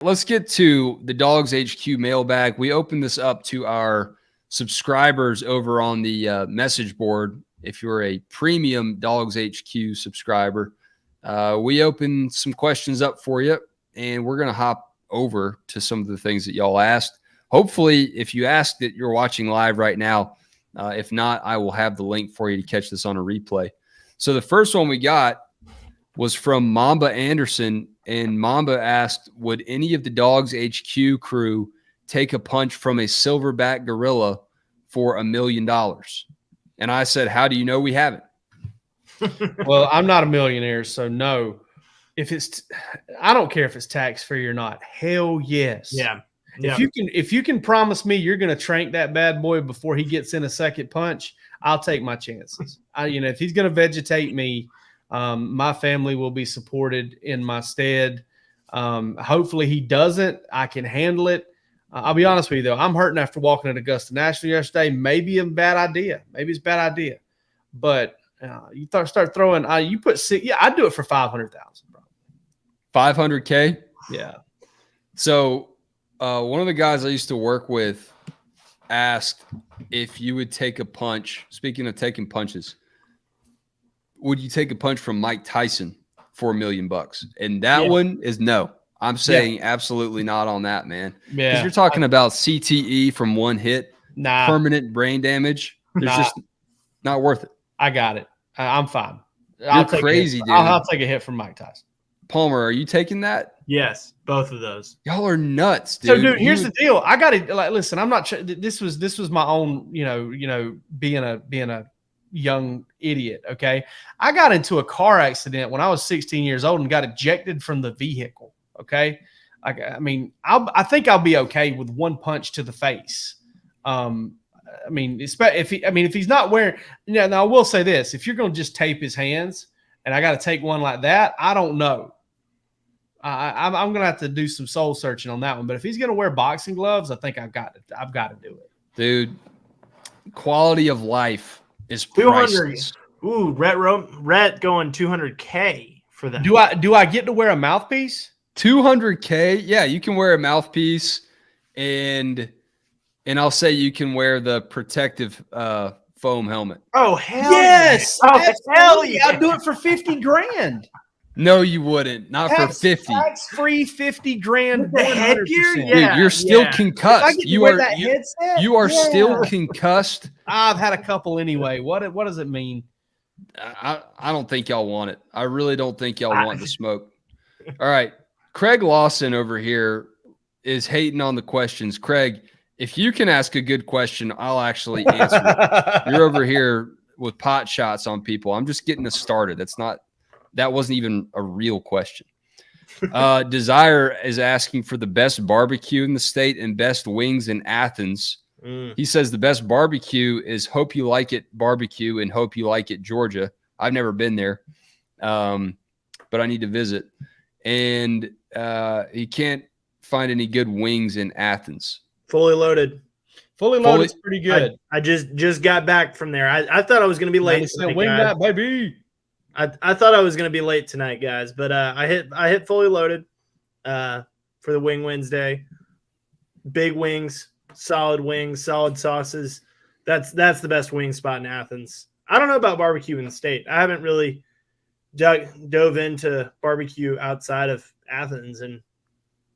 let's get to the DawgsHQ mailbag. We open this up to our subscribers over on the message board. If you're a premium DawgsHQ subscriber, we open some questions up for you, and we're going to hop over to some of the things that y'all asked. Hopefully, if you asked it, you're watching live right now. If not, I will have the link for you to catch this on a replay. So the first one we got was from Mamba Anderson, and Mamba asked, would any of the DawgsHQ crew take a punch from a silverback gorilla for $1 million? And I said, how do you know we haven't? Well, I'm not a millionaire, so no. I don't care if it's tax-free or not. Hell yes. Yeah. If you can promise me you're going to trank that bad boy before he gets in a second punch, I'll take my chances. If he's going to vegetate me, my family will be supported in my stead. Hopefully he doesn't. I can handle it. I'll be honest with you, though. I'm hurting after walking at Augusta National yesterday. Maybe a bad idea. Maybe it's a bad idea. But you start throwing. You put six. Yeah, I'd do it for 500,000. 500K. Yeah. So one of the guys I used to work with asked if you would take a punch. Speaking of taking punches, would you take a punch from Mike Tyson for $1 million? And that one is no. I'm saying absolutely not on that, man. Yeah. Because you're talking about CTE from one hit, permanent brain damage. There's just not worth it. I got it. I'm fine. You're crazy, dude. I'll take a hit from Mike Tyson. Palmer, are you taking that? Yes, both of those. Y'all are nuts, dude. So, dude, here's the deal. I got to listen. I'm not. This was my own. Being a young idiot. Okay, I got into a car accident when I was 16 years old and got ejected from the vehicle. Okay, I think I'll be okay with one punch to the face. If he's not wearing. Now I will say this: if you're going to just tape his hands, and I got to take one like that, I don't know. I'm going to have to do some soul searching on that one. But if he's going to wear boxing gloves, I think I've got to do it. Dude, quality of life is priceless. Ooh, Rhett going 200K for that. Do I get to wear a mouthpiece? 200K? Yeah, you can wear a mouthpiece, and I'll say you can wear the protective foam helmet. Oh, hell yes! Yeah. Oh, hell yeah! I'd do it for $50,000. No, you wouldn't. Not for 50. Tax-free $50,000. The headgear, dude, you're still concussed. You are still concussed. I've had a couple anyway. What does it mean? I don't think y'all want it. I really don't think y'all want the smoke. All right, Craig Lawson over here is hating on the questions. Craig, if you can ask a good question, I'll actually answer it. You're over here with pot shots on people. I'm just getting us started. That wasn't even a real question. Desire is asking for the best barbecue in the state and best wings in Athens. He says the best barbecue is Hope You Like It Barbecue and Hope You Like It, Georgia. I've never been there, but I need to visit. And he can't find any good wings in Athens. Fully Loaded. Fully Loaded is pretty good. I just got back from there. I thought I was going to be late. Wing that, baby. I thought I was going to be late tonight, guys, but I hit Fully Loaded for the Wing Wednesday. Big wings, solid sauces. That's the best wing spot in Athens. I don't know about barbecue in the state. I haven't really dove into barbecue outside of Athens, and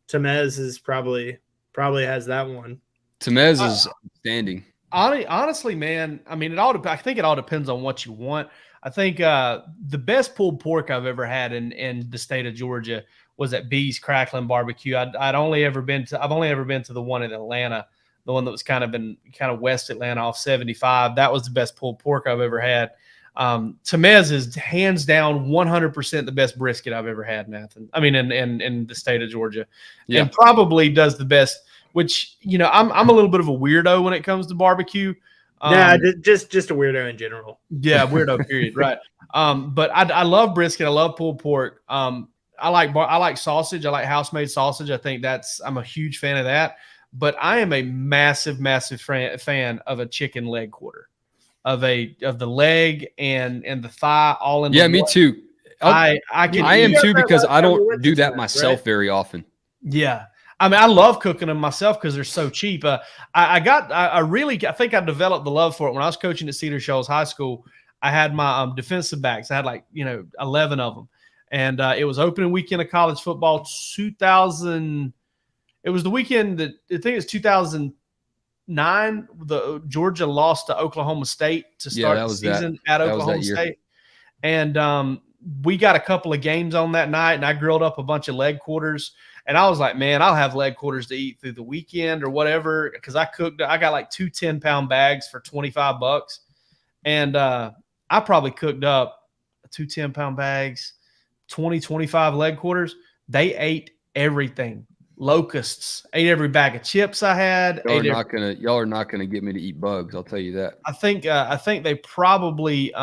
Temez is probably has that one. Temez is outstanding. Honestly, man, I think it all depends on what you want. I think the best pulled pork I've ever had in the state of Georgia was at B's Crackling Barbecue. I've only ever been to the one in Atlanta, the one that was kind of West Atlanta off 75. That was the best pulled pork I've ever had. Temez is hands down 100% the best brisket I've ever had in Athens. In the state of Georgia, and probably does the best. Which I'm a little bit of a weirdo when it comes to barbecue. Just a weirdo in general. Yeah, weirdo. Period. Right. But I love brisket. I love pulled pork. I like sausage. I like house-made sausage. I think I'm a huge fan of that. But I am a massive fan of a chicken leg quarter, of the leg and the thigh all in. Yeah, me too. I am too, because I don't do that myself right? very often. Yeah. I mean, I love cooking them myself because they're so cheap. I think I developed the love for it when I was coaching at Cedar Shoals High School. I had my defensive backs. I had 11 of them, and it was opening weekend of college football. 2000. It was the weekend that I think it's 2009. The Georgia lost to Oklahoma State to start the season at Oklahoma State, and we got a couple of games on that night, and I grilled up a bunch of leg quarters. And I was like, man, I'll have leg quarters to eat through the weekend or whatever. Because I got like 2 10-pound bags for $25. And I probably cooked up 2 10-pound bags, 25 leg quarters. They ate everything. Locusts, ate every bag of chips I had. Y'all are not gonna get me to eat bugs. I'll tell you that. I think they probably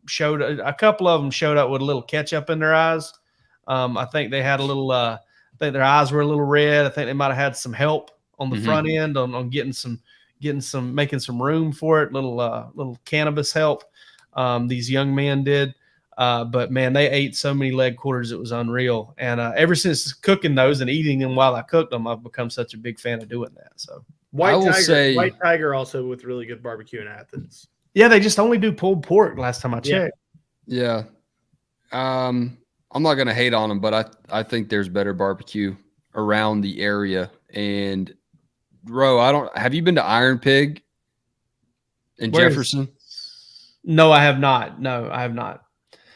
showed a couple of them showed up with a little ketchup in their eyes. I think they had a little. I think their eyes were a little red. I think they might have had some help on the front end on making some room for it. Little cannabis help. These young men did. But man, they ate so many leg quarters, it was unreal. And ever since cooking those and eating them while I cooked them, I've become such a big fan of doing that. So White Tiger also with really good barbecue in Athens. Yeah, they just only do pulled pork last time I checked. Yeah. I'm not gonna hate on them, but I think there's better barbecue around the area. And have you been to Iron Pig in Jefferson? No, I have not.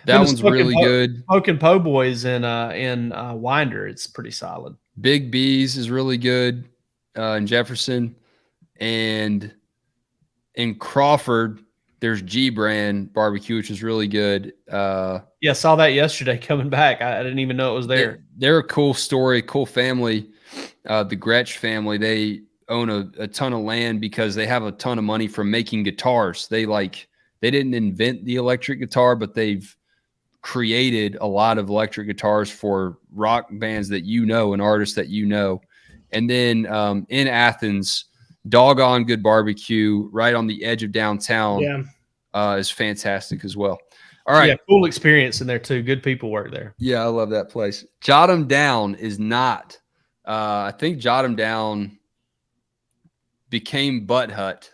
That one's really good. Smoking Po' Boys in Winder, it's pretty solid. Big B's is really good in Jefferson, and in Crawford there's G Brand barbecue, which is really good. Yeah, I saw that yesterday coming back. I didn't even know it was there. They're a cool story, cool family. The Gretsch family, they own a ton of land because they have a ton of money from making guitars. They didn't invent the electric guitar, but they've created a lot of electric guitars for rock bands that and artists that And then in Athens, doggone good barbecue right on the edge of downtown is fantastic as well. All right. Yeah, cool experience in there too. Good people work there. Yeah, I love that place. Jot 'em Down is not. I think Jot 'em Down became Butt Hut,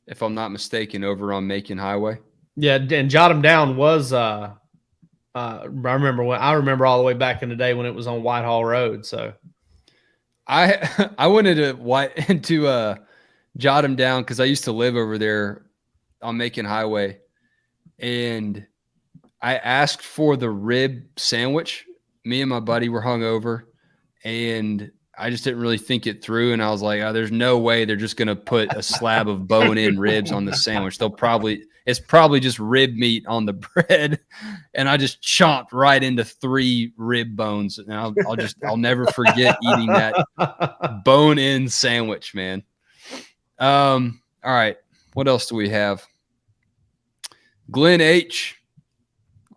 if I'm not mistaken, over on Macon Highway. Yeah, and Jot 'em Down was I remember all the way back in the day when it was on Whitehall Road. So I went into Jot 'em Down because I used to live over there on Macon Highway, and I asked for the rib sandwich. Me and my buddy were hungover, and I just didn't really think it through. And I was like, there's no way they're just going to put a slab of bone-in ribs on the sandwich. It's probably just rib meat on the bread. And I just chomped right into 3 rib bones. And I'll never forget eating that bone-in sandwich, man. All right. What else do we have? Glenn H.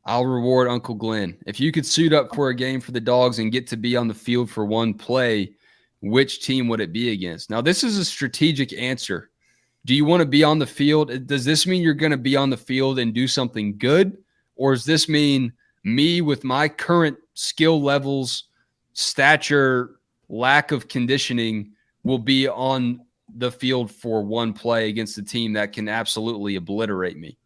I'll reward Uncle Glenn. If you could suit up for a game for the Dogs and get to be on the field for one play, which team would it be against? Now, this is a strategic answer. Do you want to be on the field? Does this mean you're going to be on the field and do something good? Or does this mean me with my current skill levels, stature, lack of conditioning will be on the field for one play against a team that can absolutely obliterate me?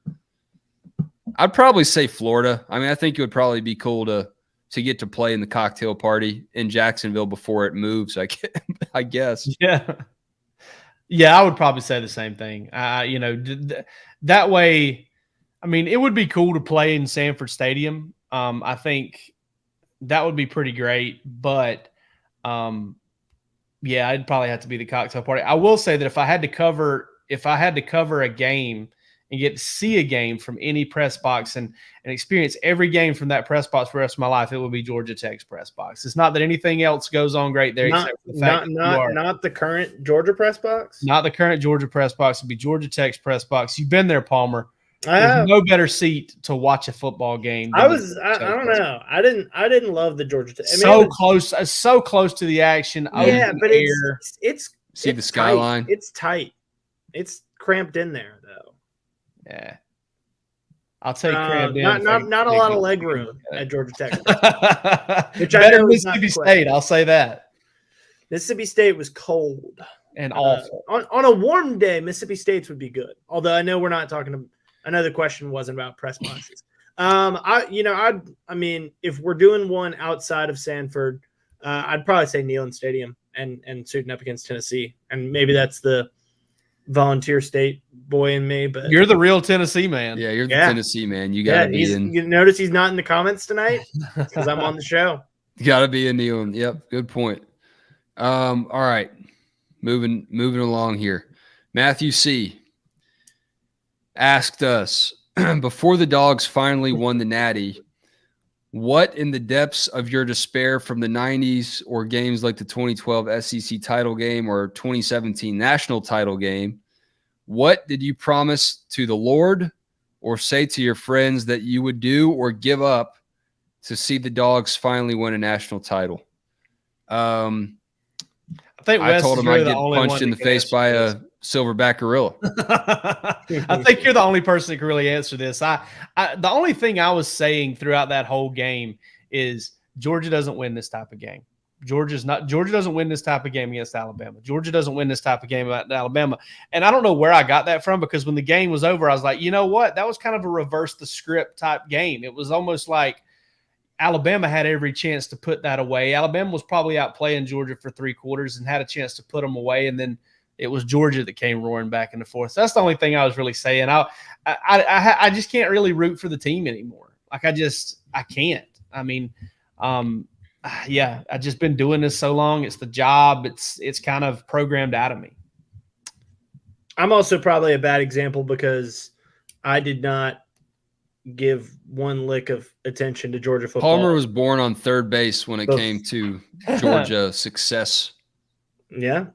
I'd probably say Florida. I mean, I think it would probably be cool to get to play in the cocktail party in Jacksonville before it moves, I guess. Yeah. Yeah, I would probably say the same thing. That way, I mean, it would be cool to play in Sanford Stadium. I think that would be pretty great. But, yeah, it'd probably have to be the cocktail party. I will say that if I had to cover a game and get to see a game from any press box and experience every game from that press box for the rest of my life, it would be Georgia Tech's press box. It's not that anything else goes on great there, except for the fact not the current Georgia press box. Not the current Georgia press box. It'd be Georgia Tech's press box. You've been there, Palmer. There's no better seat to watch a football game. I don't know. I didn't love the Georgia Tech. So close to the action. Yeah, but it's see the skyline. It's tight. It's cramped in there though. Yeah, I'll take cramped in. Not a lot of leg room at Georgia Tech. Which better Mississippi State. I'll say that. Mississippi State was cold and awful. On a warm day, Mississippi State's would be good. Although I know we're not talking to. I know the question wasn't about press boxes. I mean, if we're doing one outside of Sanford, I'd probably say Neyland Stadium and suiting up against Tennessee, and maybe that's the volunteer state boy in me. But you're the real Tennessee man. Yeah, you're the Tennessee man. You got to be in. You notice he's not in the comments tonight because I'm on the show. You got to be in Neyland. Yep, good point. All right, moving along here. Matthew C. asked us, before the Dogs finally won the Natty, what in the depths of your despair from the 90s or games like the 2012 SEC title game or 2017 national title game, what did you promise to the Lord or say to your friends that you would do or give up to see the Dogs finally win a national title? I told him I'd get punched in the face by a silverback gorilla. I think you're the only person that can really answer this. The only thing I was saying throughout that whole game is Georgia doesn't win this type of game. Georgia doesn't win this type of game against Alabama. Georgia doesn't win this type of game against Alabama. And I don't know where I got that from, because when the game was over, I was like, you know what? That was kind of a reverse the script type game. It was almost like Alabama had every chance to put that away. Alabama was probably out playing Georgia for 3 quarters and had a chance to put them away. And then it was Georgia that came roaring back in the fourth. So that's the only thing I was really saying. I just can't really root for the team anymore. Like I can't. I mean, I've just been doing this so long. It's the job. It's kind of programmed out of me. I'm also probably a bad example because I did not give one lick of attention to Georgia football. Palmer was born on third base when it came to Georgia success. Yeah.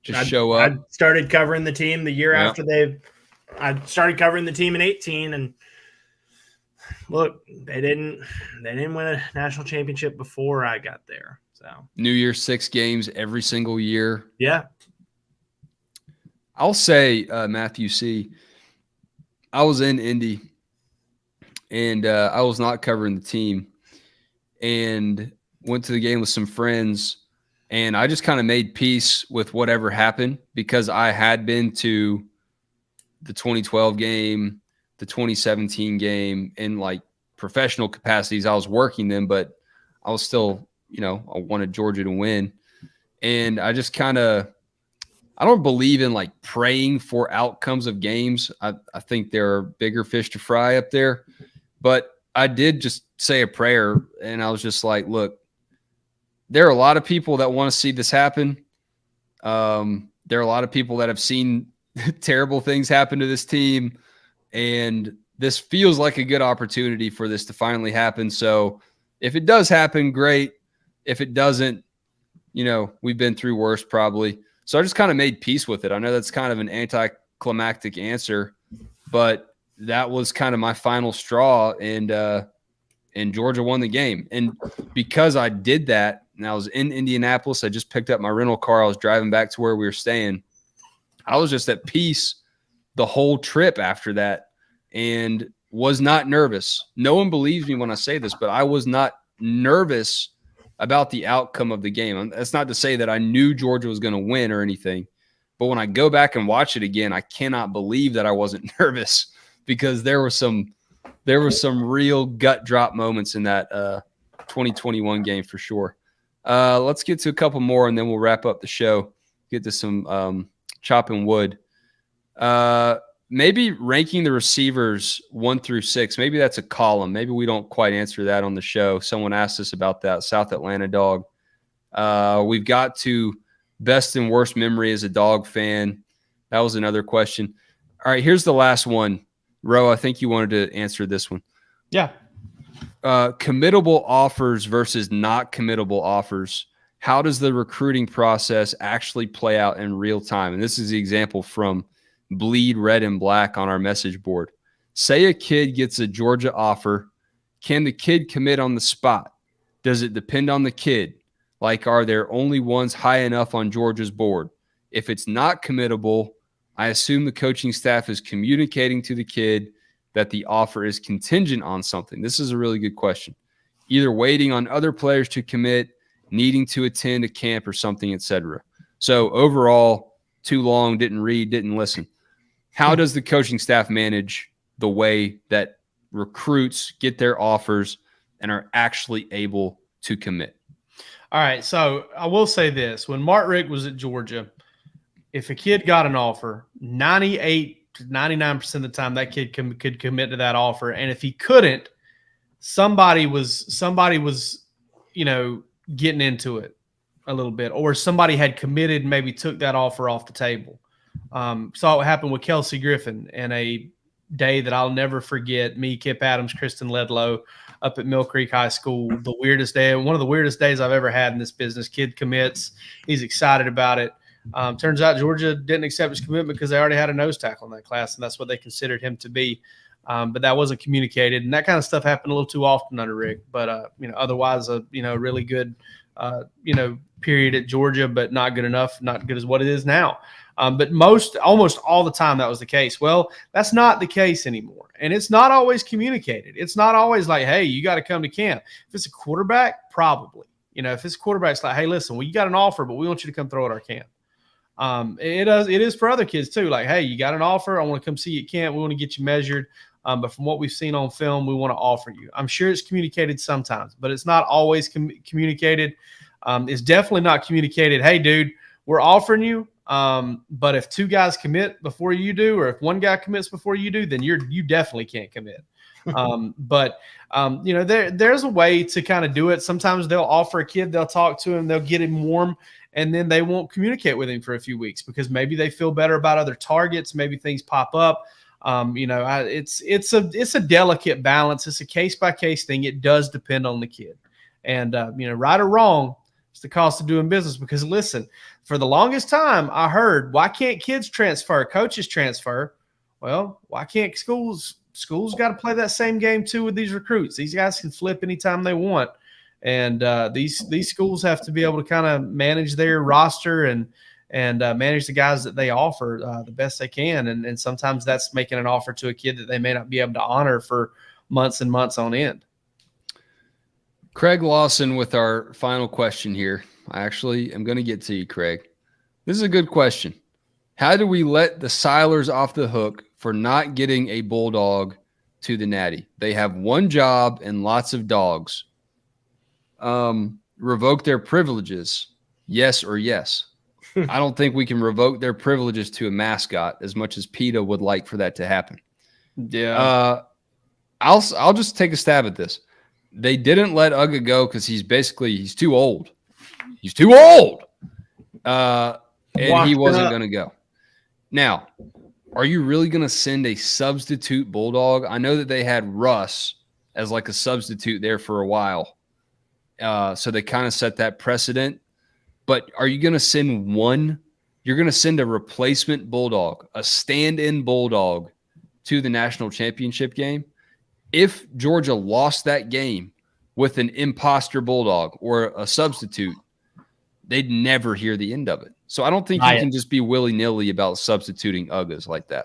Show up. I started covering the team the year after I started covering the team in 2018, and look, they didn't win a national championship before I got there. So New Year's 6 games every single year. Yeah. I'll say, Matthew C., I was in Indy, and I was not covering the team, and went to the game with some friends, and I just kind of made peace with whatever happened, because I had been to the 2012 game, the 2017 game in like professional capacities. I was working them, but I was still, I wanted Georgia to win. And I just I don't believe in like praying for outcomes of games. I think there are bigger fish to fry up there. But I did just say a prayer, and I was just like, look, there are a lot of people that want to see this happen. There are a lot of people that have seen terrible things happen to this team, and this feels like a good opportunity for this to finally happen. So if it does happen, great. If it doesn't, we've been through worse probably. So I just kind of made peace with it. I know that's kind of an anticlimactic answer, but that was kind of my final straw, and Georgia won the game. And because I did that, and I was in Indianapolis, I just picked up my rental car. I was driving back to where we were staying. I was just at peace the whole trip after that, and was not nervous. No one believes me when I say this, but I was not nervous about the outcome of the game. That's not to say that I knew Georgia was going to win or anything, but when I go back and watch it again, I cannot believe that I wasn't nervous, because there were some real gut drop moments in that 2021 game for sure. Let's get to a couple more, and then we'll wrap up the show. Get to some chopping wood. Maybe ranking the receivers 1 through 6. Maybe that's a column. Maybe we don't quite answer that on the show. Someone asked us about that. South Atlanta Dog. We've got to best and worst memory as a Dog fan. That was another question. All right, here's the last one. Ro, I think you wanted to answer this one. Yeah. Committable offers versus not committable offers. How does the recruiting process actually play out in real time? And this is the example from Bleed Red and Black on our message board. Say a kid gets a Georgia offer. Can the kid commit on the spot? Does it depend on the kid? Like, are there only ones high enough on Georgia's board? If it's not committable, I assume the coaching staff is communicating to the kid that the offer is contingent on something. This is a really good question. Either waiting on other players to commit needing to attend a camp or something, etc. So overall, too long, didn't read, didn't listen. How does the coaching staff manage the way that recruits get their offers and are actually able to commit? All right, so I will say this. When Mark Richt was at Georgia, if a kid got an offer, 98 to 99% of the time that kid could commit to that offer. And if he couldn't, somebody was, you know, getting into it a little bit, or somebody had committed and maybe took that offer off the table. Saw what happened with Kelsey Griffin in a day that I'll never forget. Me, Kip Adams, Kristen Ledlow up at Mill Creek High School. The weirdest day, one of the weirdest days I've ever had in this business. Kid commits. He's excited about it. Turns out Georgia didn't accept his commitment because they already had a nose tackle in that class, and that's what they considered him to be. But that wasn't communicated, and that kind of stuff happened a little too often under Rick. But you know, otherwise, really good, period at Georgia, but not good enough, not good as what it is now. But almost all the time that was the case. Well, that's not the case anymore, and it's not always communicated. It's not always like, hey, you got to come to camp. If it's a quarterback, probably. You know, if it's a quarterback, it's like, hey, listen, well, you got an offer, but we want you to come throw at our camp. It is for other kids too. Like, hey, you got an offer. I want to come see you at camp. We want to get you measured. But from what we've seen on film, we want to offer you. I'm sure it's communicated sometimes, but it's not always communicated. It's definitely not communicated. Hey, dude, we're offering you. But if two guys commit before you do, or if one guy commits before you do, then you definitely can't commit. There's a way to kind of do it. Sometimes they'll offer a kid, they'll talk to him, they'll get him warm, and then they won't communicate with him for a few weeks because maybe they feel better about other targets. Maybe things pop up. It's a delicate balance. It's a case-by-case thing. It does depend on the kid. And, right or wrong, it's the cost of doing business. Because, listen, for the longest time, I heard, why can't kids transfer? Coaches transfer. Well, why can't schools got to play that same game, too, with these recruits. These guys can flip anytime they want. And these schools have to be able to kind of manage their roster and manage the guys that they offer the best they can. And sometimes that's making an offer to a kid that they may not be able to honor for months and months on end. Craig Lawson with our final question here. I actually am going to get to you, Craig. This is a good question. How do we let the Silers off the hook for not getting a Bulldog to the Natty? They have one job and lots of dogs. Revoke their privileges, yes or yes? I don't think we can revoke their privileges to a mascot as much as PETA would like for that to happen. Yeah. I'll just take a stab at this. They didn't let Uga go because he's too old. He's too old. And he wasn't going to go. Now, are you really going to send a substitute Bulldog? I know that they had Russ as like a substitute there for a while. So they kind of set that precedent. But are you going to send one? You're going to send a replacement Bulldog, a stand-in Bulldog to the national championship game? If Georgia lost that game with an imposter Bulldog or a substitute, they'd never hear the end of it. So I don't think you can just be willy-nilly about substituting Ugas like that.